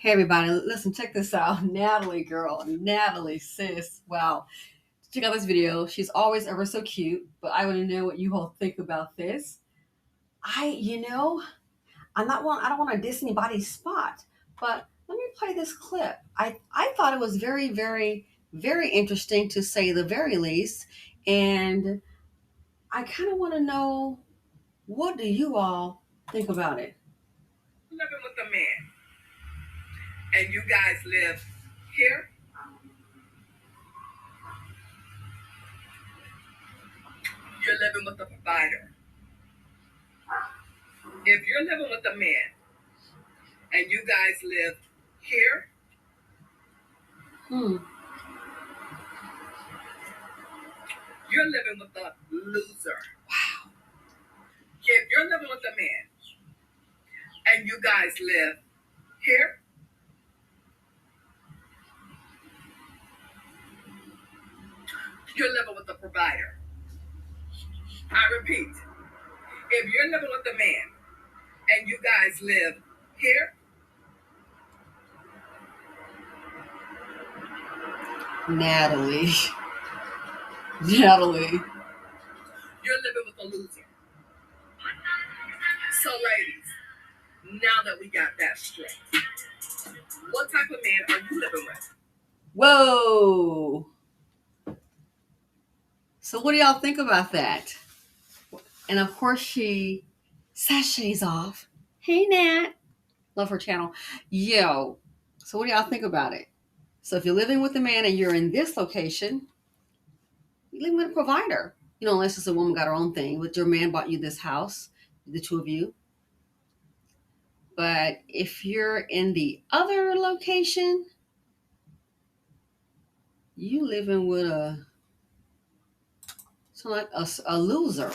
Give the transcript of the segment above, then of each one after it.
Hey everybody, listen, check this out. Natalie, girl, Natalie, sis. Wow. Check out this video. She's always ever so cute, but I want to know what you all think about this. I'm not one, I don't want to diss anybody's spot, but let me play this clip. I thought it was very, very, very interesting to say the very least. And I kind of want to know, what do you all think about it? Living with a man, and you guys live here. You're living with a provider. If you're living with a man and you guys live here, Hmm. you're living with a loser. Wow. If you're living with a man and you guys live here, you're living with a provider. I repeat, if you're living with a man and you guys live here, Natalie, Natalie, you're living with a loser. So, ladies, now that we got that straight, what type of man are you living with? Whoa. So, what do y'all think about that? And of course, she sachets off. Hey, Nat. Love her channel. Yo. So, what do y'all think about it? So, if you're living with a man and you're in this location, you live with a provider. Unless it's a woman got her own thing, but your man bought you this house, the two of you. But if you're in the other location, you living with a loser.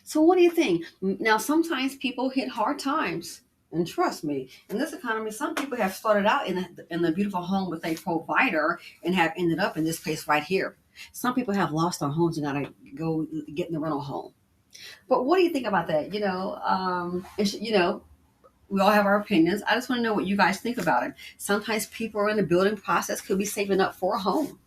So what do you think? Now, sometimes people hit hard times. And trust me, in this economy, some people have started out in a beautiful home with a provider and have ended up in this place right here. Some people have lost their homes and got to go get in the rental home. But what do you think about that? We all have our opinions. I just want to know what you guys think about it. Sometimes people are in the building process, could be saving up for a home.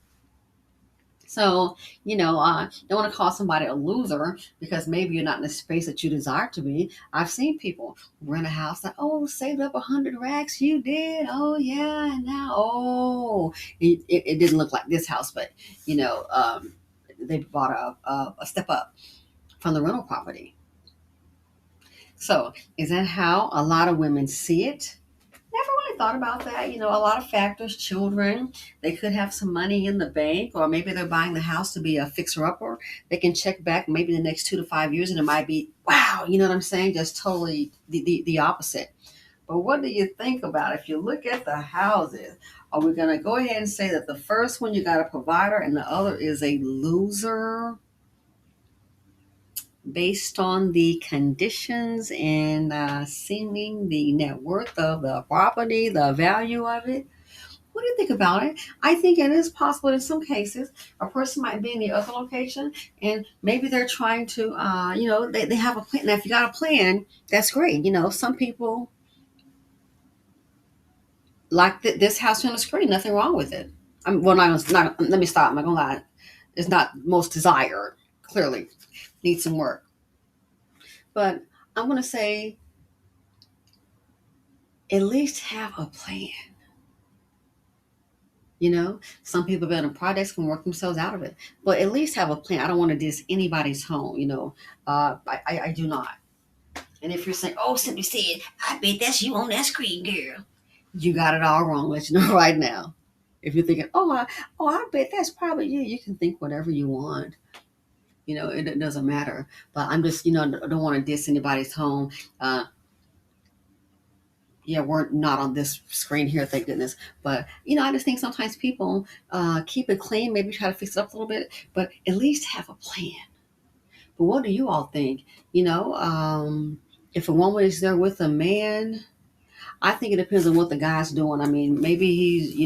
So, don't want to call somebody a loser because maybe you're not in the space that you desire to be. I've seen people rent a house like, oh, saved up 100 racks. You did. Oh, yeah. And now, it didn't look like this house, but, they bought a step up from the rental property. So, is that how a lot of women see it? Never really thought about that. A lot of factors, children, they could have some money in the bank, or maybe they're buying the house to be a fixer upper. They can check back maybe the next 2 to 5 years and it might be, wow, you know what I'm saying? Just totally the opposite. But what do you think about if you look at the houses? Are we going to go ahead and say that the first one you got a provider and the other is a loser based on the conditions and seeming the net worth of the property, the value of it? What do you think about it? I think it is possible in some cases a person might be in the other location and maybe they're trying to, they have a plan. Now, if you got a plan, that's great. Some people like this house on the screen, nothing wrong with it. Let me stop. I'm not going to lie. It's not most desired. Clearly, needs some work. But I'm going to say at least have a plan. Some people building projects can work themselves out of it, but at least have a plan. I don't want to diss anybody's home. I do not. And if you're saying, "Oh, Cindy said, I bet that's you on that screen, girl," you got it all wrong. Let you know right now. If you're thinking, I bet that's probably you," you can think whatever you want. It doesn't matter. But I'm just, don't want to diss anybody's home. Yeah, we're not on this screen here, thank goodness. But I just think sometimes people keep it clean, maybe try to fix it up a little bit, but at least have a plan. But what do you all think? If a woman is there with a man, I think it depends on what the guy's doing. I mean, maybe he's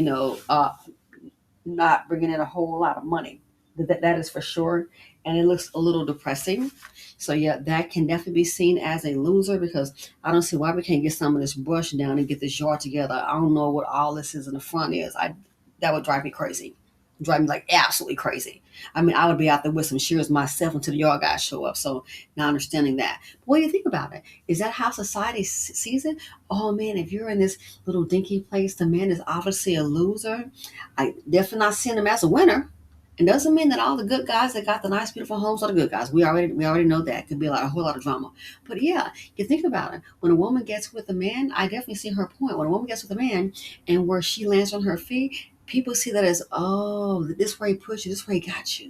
not bringing in a whole lot of money. That is for sure. and it looks a little depressing. So yeah, that can definitely be seen as a loser because I don't see why we can't get some of this brush down and get this yard together. I don't know what all this is in the front is. I That would drive me crazy. Drive me like absolutely crazy. I mean, I would be out there with some shears myself until the yard guys show up. So now understanding that. But what do you think about it? Is that how society sees it? Oh man, if you're in this little dinky place, the man is obviously a loser. I definitely not seeing him as a winner. It doesn't mean that all the good guys that got the nice, beautiful homes are the good guys. We already know that. Could be a whole lot of drama. But yeah, you think about it. When a woman gets with a man, I definitely see her point. When a woman gets with a man and where she lands on her feet, people see that as, oh, this way he pushed you, this way he got you.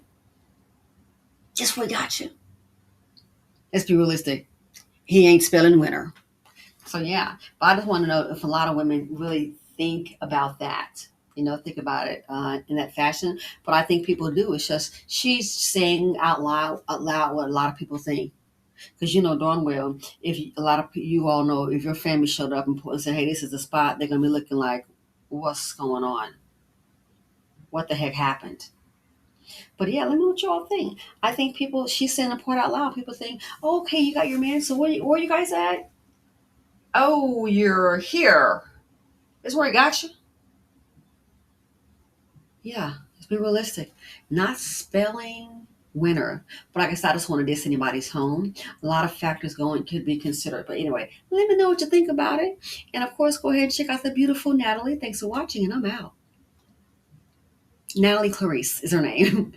Just where he got you. Let's be realistic. He ain't spelling winner. So yeah, but I just want to know if a lot of women really think about that. Think about it in that fashion. But I think people do. It's just she's saying out loud what a lot of people think. Because you know darn well, if a lot of you all know, if your family showed up and said, "Hey, this is the spot," they're gonna be looking like, "What's going on? What the heck happened?" But yeah, let me know what y'all think. I think people. She's saying the part out loud. People think, oh, "Okay, you got your man. So where you guys at? Oh, you're here. This where he got you." Yeah, let's be realistic. Not spelling winner. But like I said, I just want to diss anybody's home. A lot of factors going could be considered. But anyway, let me know what you think about it. And of course, go ahead and check out the beautiful Natalie. Thanks for watching, and I'm out. Natalie Clarice is her name.